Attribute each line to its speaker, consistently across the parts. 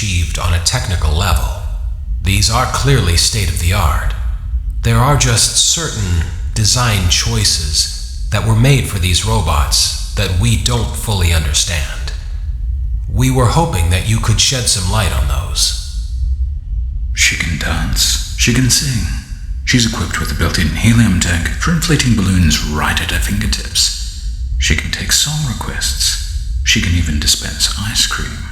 Speaker 1: achieved on a technical level. These are clearly state-of-the-art. There are just certain design choices that were made for these robots that we don't fully understand. We were hoping that you could shed some light on those.
Speaker 2: She can dance. She can sing. She's equipped with a built-in helium tank for inflating balloons right at her fingertips. She can take song requests. She can even dispense ice cream.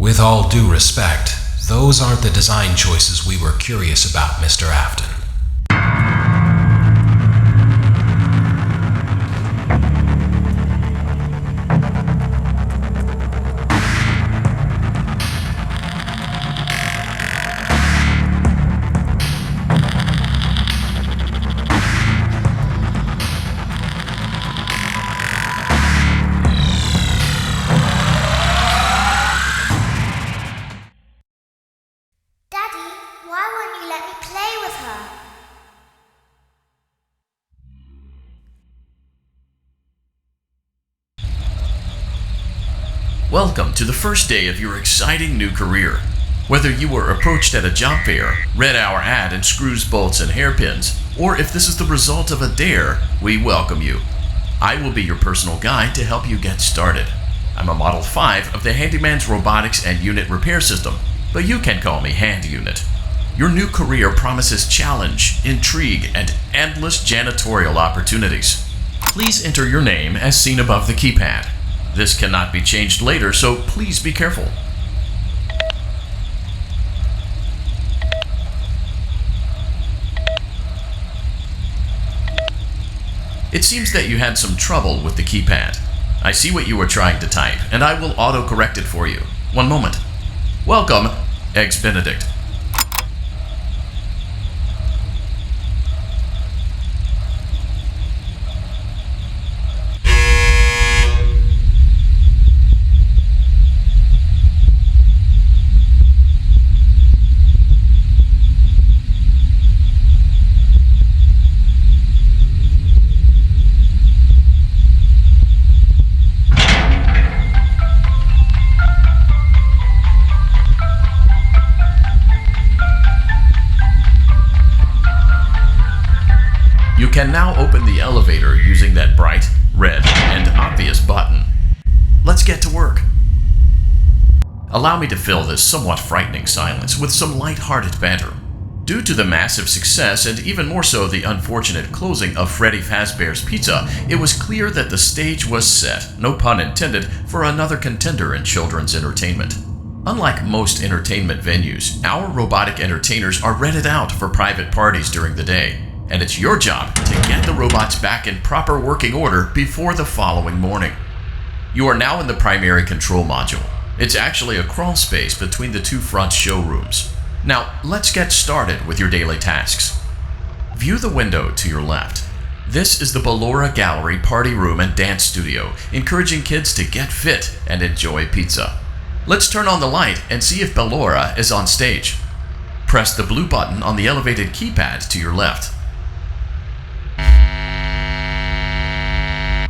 Speaker 1: With all due respect, those aren't the design choices we were curious about, Mr. Afton.
Speaker 3: Welcome to the first day of your exciting new career. Whether you were approached at a job fair, read our ad in screws, bolts, and hairpins, or if this is the result of a dare, we welcome you. I will be your personal guide to help you get started. I'm a Model 5 of the Handyman's Robotics and Unit Repair System, but you can call me Hand Unit. Your new career promises challenge, intrigue, and endless janitorial opportunities. Please enter your name as seen above the keypad. This cannot be changed later, so please be careful. It seems that you had some trouble with the keypad. I see what you were trying to type, and I will auto-correct it for you. One moment. Welcome, Eggs Benedict. You can now open the elevator using that bright, red, and obvious button. Let's get to work. Allow me to fill this somewhat frightening silence with some light-hearted banter. Due to the massive success, and even more so the unfortunate closing of Freddy Fazbear's Pizza, it was clear that the stage was set, no pun intended, for another contender in children's entertainment. Unlike most entertainment venues, our robotic entertainers are rented out for private parties during the day. And it's your job to get the robots back in proper working order before the following morning. You are now in the primary control module. It's actually a crawl space between the two front showrooms. Now, let's get started with your daily tasks. View the window to your left. This is the Ballora Gallery Party Room and Dance Studio, encouraging kids to get fit and enjoy pizza. Let's turn on the light and see if Ballora is on stage. Press the blue button on the elevated keypad to your left.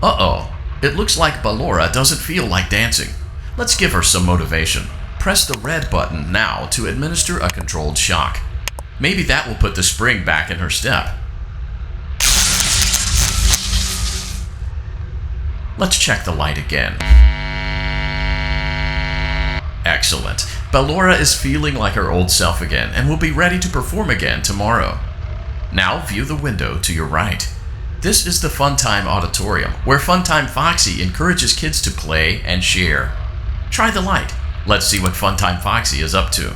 Speaker 3: Uh-oh, it looks like Ballora doesn't feel like dancing. Let's give her some motivation. Press the red button now to administer a controlled shock. Maybe that will put the spring back in her step. Let's check the light again. Excellent. Ballora is feeling like her old self again and will be ready to perform again tomorrow. Now view the window to your right. This is the Funtime Auditorium, where Funtime Foxy encourages kids to play and share. Try the light. Let's see what Funtime Foxy is up to.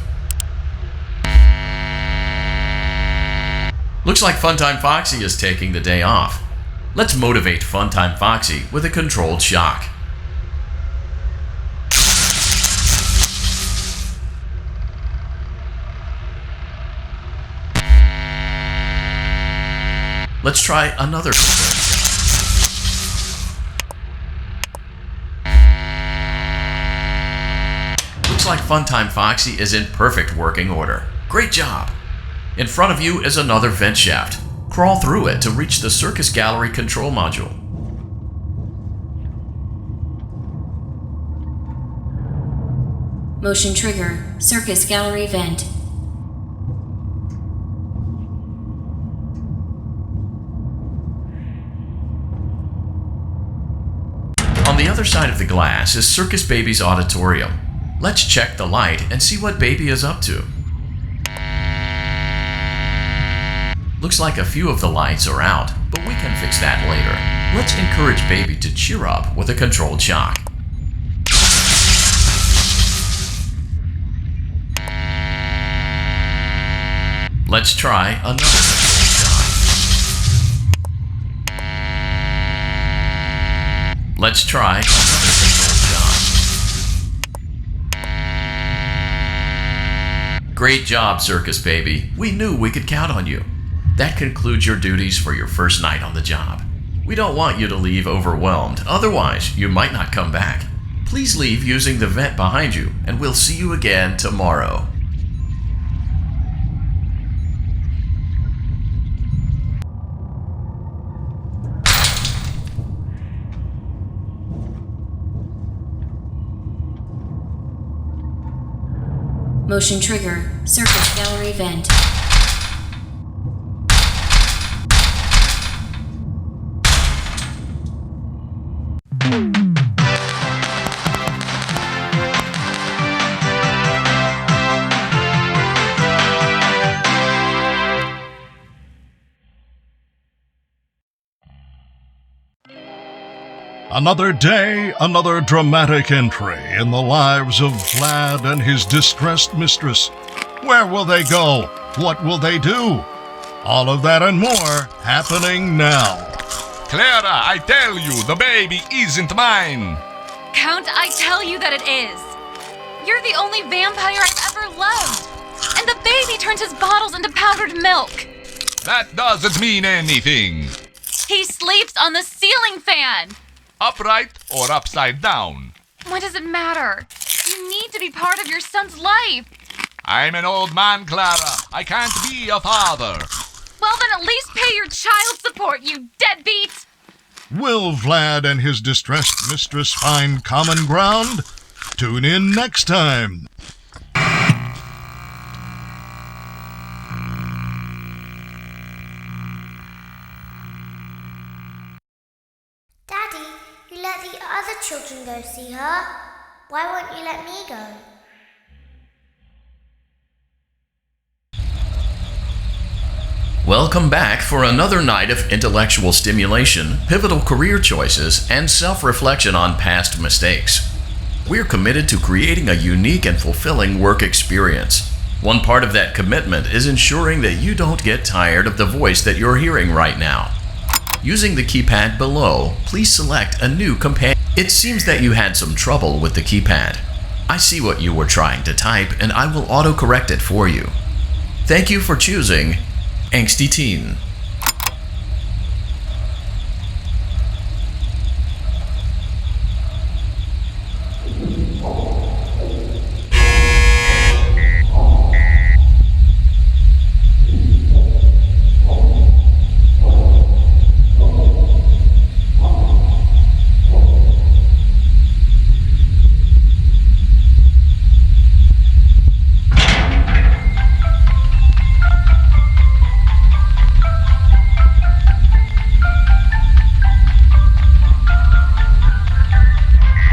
Speaker 3: Looks like Funtime Foxy is taking the day off. Let's motivate Funtime Foxy with a controlled shock. Let's try another control shock. Looks like Funtime Foxy is in perfect working order. Great job! In front of you is another vent shaft. Crawl through it to reach the Circus Gallery control module.
Speaker 4: Motion trigger, circus gallery vent.
Speaker 3: On the other side of the glass is Circus Baby's auditorium. Let's check the light and see what Baby is up to. Looks like a few of the lights are out, but we can fix that later. Let's encourage Baby to cheer up with a controlled shock. Let's try another controlled shock. Let's try another controlled shock. Great job, Circus Baby. We knew we could count on you. That concludes your duties for your first night on the job. We don't want you to leave overwhelmed, otherwise you might not come back. Please leave using the vent behind you, and we'll see you again tomorrow.
Speaker 4: Motion trigger, circus gallery vent.
Speaker 5: Another day, another dramatic entry in the lives of Vlad and his distressed mistress. Where will they go? What will they do? All of that and more happening now.
Speaker 6: Clara, I tell you, the baby isn't mine.
Speaker 7: Count, I tell you that it is. You're the only vampire I've ever loved. And the baby turns his bottles into powdered milk.
Speaker 6: That doesn't mean anything.
Speaker 7: He sleeps on the ceiling fan.
Speaker 6: Upright or upside down?
Speaker 7: What does it matter? You need to be part of your son's life.
Speaker 6: I'm an old man, Clara. I can't be a father.
Speaker 7: Well, then at least pay your child support, you deadbeat!
Speaker 5: Will Vlad and his distressed mistress find common ground? Tune in next time.
Speaker 8: Daddy, you let the other children go see her. Why won't you let me go?
Speaker 3: Welcome back for another night of intellectual stimulation, pivotal career choices, and self-reflection on past mistakes. We're committed to creating a unique and fulfilling work experience. One part of that commitment is ensuring that you don't get tired of the voice that you're hearing right now. Using the keypad below, please select a new companion. It seems that you had some trouble with the keypad. I see what you were trying to type, and I will auto-correct it for you. Thank you for choosing Angsty Teen.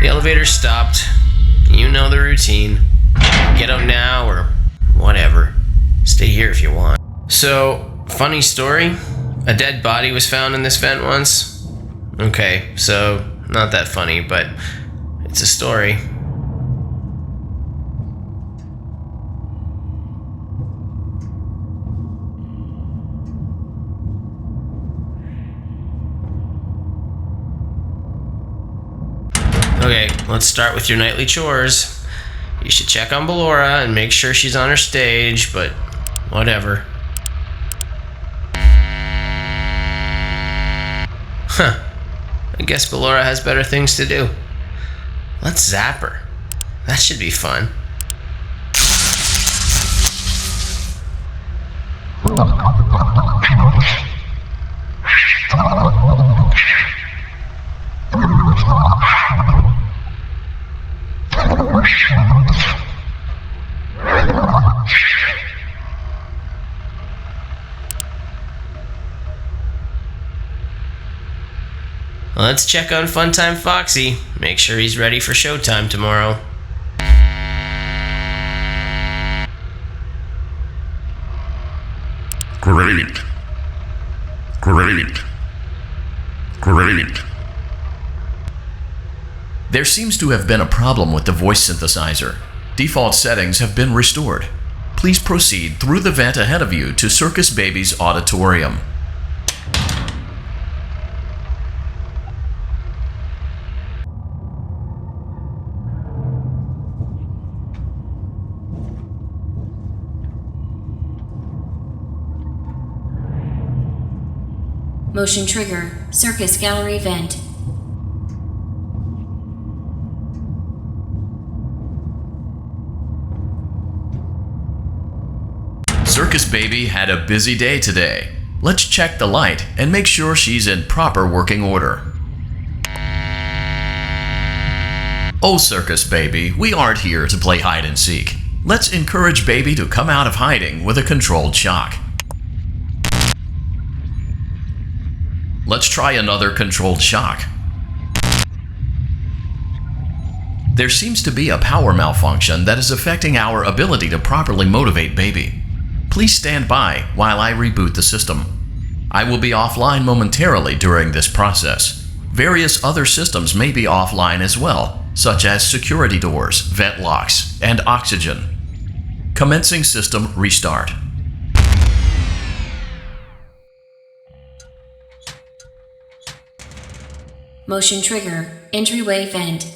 Speaker 9: The elevator stopped. You know the routine. Get out now or whatever. Stay here if you want. So, funny story. A dead body was found in this vent once. Okay, so not that funny, but it's a story. Okay, let's start with your nightly chores. You should check on Ballora and make sure she's on her stage, but whatever. Huh. I guess Ballora has better things to do. Let's zap her. That should be fun. Let's check on Funtime Foxy. Make sure he's ready for showtime tomorrow.
Speaker 5: Great. Great. Great.
Speaker 3: There seems to have been a problem with the voice synthesizer. Default settings have been restored. Please proceed through the vent ahead of you to Circus Baby's auditorium.
Speaker 4: Motion trigger. Circus gallery vent.
Speaker 3: Circus Baby had a busy day today. Let's check the light and make sure she's in proper working order. Oh, Circus Baby, we aren't here to play hide and seek. Let's encourage Baby to come out of hiding with a controlled shock. Let's try another controlled shock. There seems to be a power malfunction that is affecting our ability to properly motivate Baby. Please stand by while I reboot the system. I will be offline momentarily during this process. Various other systems may be offline as well, such as security doors, vent locks, and oxygen. Commencing system restart.
Speaker 4: Motion trigger. Entryway vent.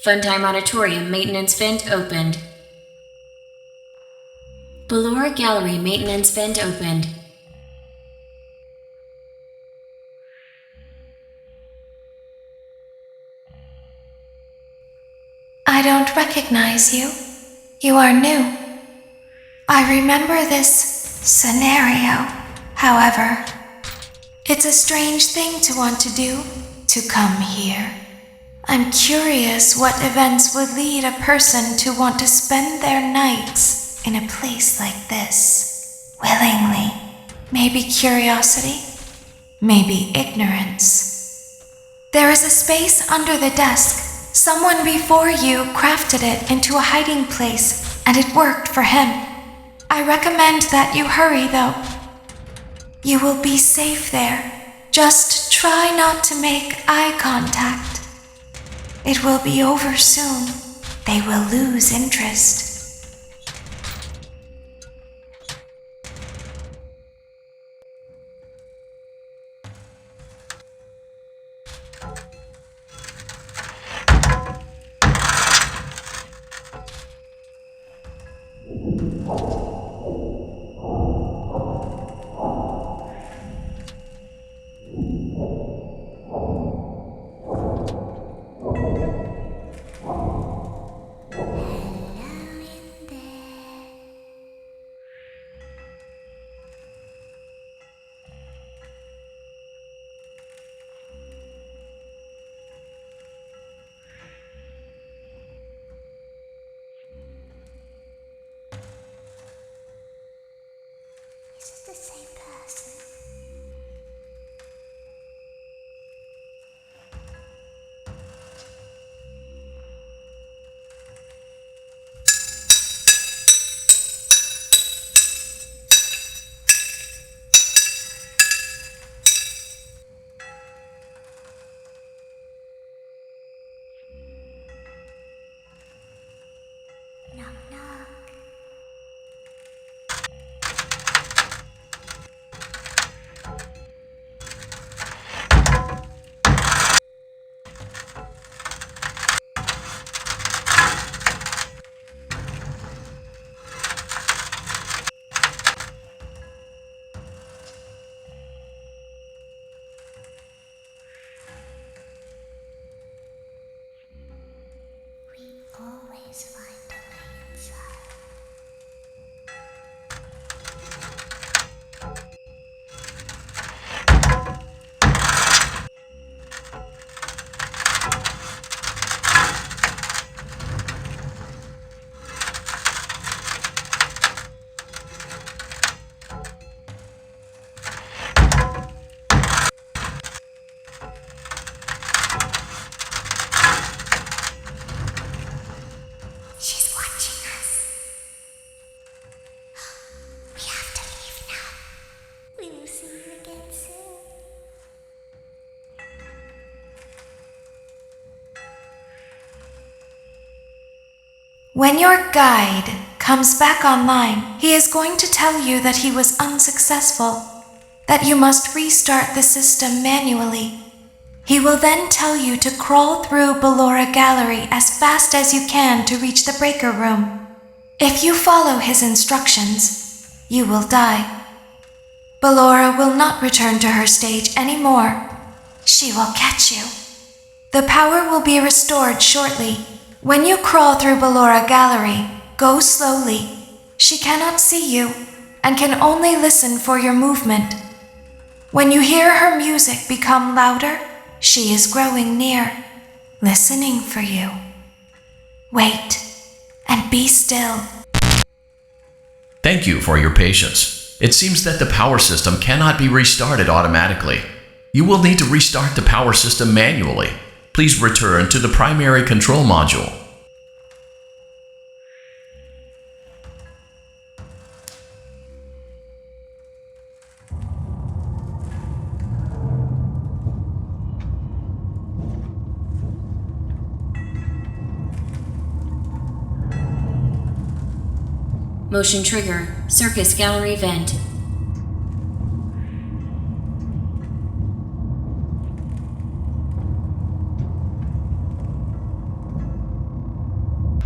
Speaker 4: Funtime Auditorium maintenance vent opened. Ballora Gallery maintenance vent opened.
Speaker 10: I don't recognize you. You are new. I remember this scenario, however. It's a strange thing to want to do, to come here. I'm curious what events would lead a person to want to spend their nights in a place like this. Willingly. Maybe curiosity, maybe ignorance. There is a space under the desk. Someone before you crafted it into a hiding place, and it worked for him. I recommend that you hurry, though. You will be safe there. Just try not to make eye contact. It will be over soon. They will lose interest.
Speaker 8: Is it the same person? Knock, knock. We always find a way inside.
Speaker 10: When your guide comes back online, he is going to tell you that he was unsuccessful, that you must restart the system manually. He will then tell you to crawl through Ballora Gallery as fast as you can to reach the breaker room. If you follow his instructions, you will die. Ballora will not return to her stage anymore. She will catch you. The power will be restored shortly. When you crawl through Ballora Gallery, go slowly. She cannot see you and can only listen for your movement. When you hear her music become louder, she is growing near, listening for you. Wait and be still.
Speaker 3: Thank you for your patience. It seems that the power system cannot be restarted automatically. You will need to restart the power system manually. Please return to the primary control module.
Speaker 4: Motion trigger. Circus gallery vent.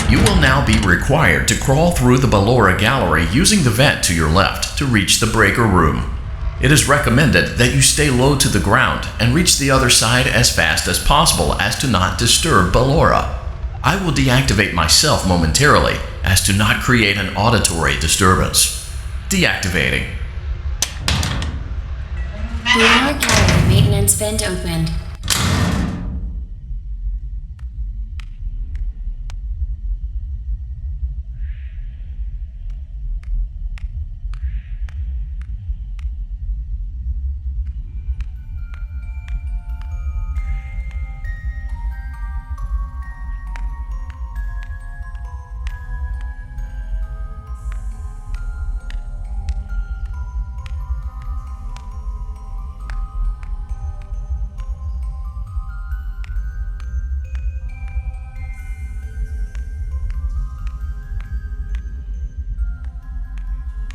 Speaker 3: You will now be required to crawl through the Ballora Gallery using the vent to your left to reach the breaker room. It is recommended that you stay low to the ground and reach the other side as fast as possible as to not disturb Ballora. I will deactivate myself momentarily as to not create an auditory disturbance. Deactivating.
Speaker 4: Ballora gallery maintenance vent opened.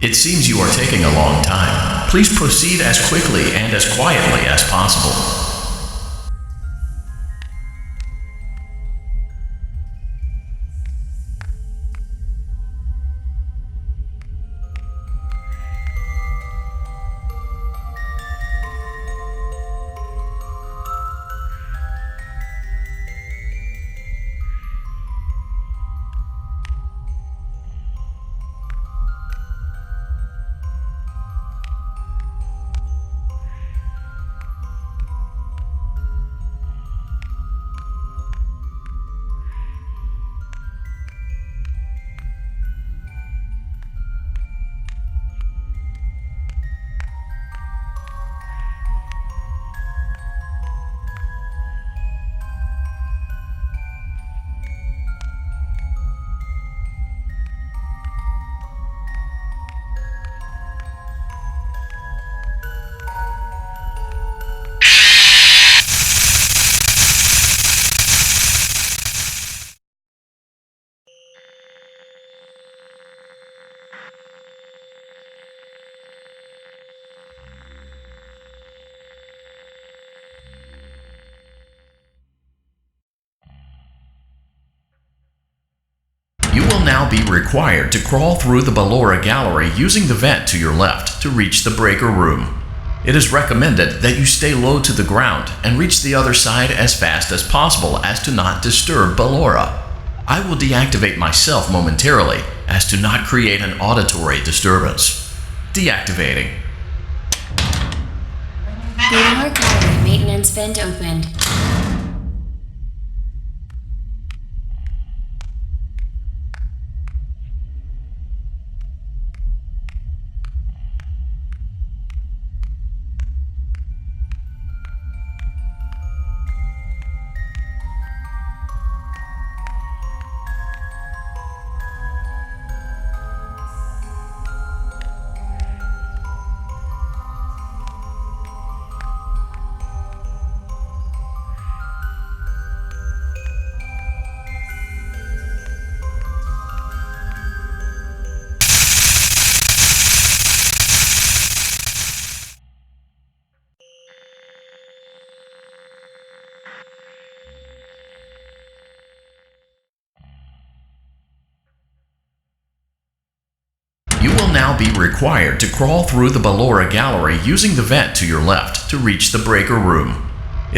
Speaker 3: It seems you are taking a long time. Please proceed as quickly and as quietly as possible. You will now be required to crawl through the Ballora Gallery using the vent to your left to reach the breaker room. It is recommended that you stay low to the ground and reach the other side as fast as possible as to not disturb Ballora. I will deactivate myself momentarily as to not create an auditory disturbance. Deactivating.
Speaker 4: Ballora gallery maintenance vent opened.
Speaker 3: now be required to crawl through the Ballora gallery using the vent to your left to reach the breaker room.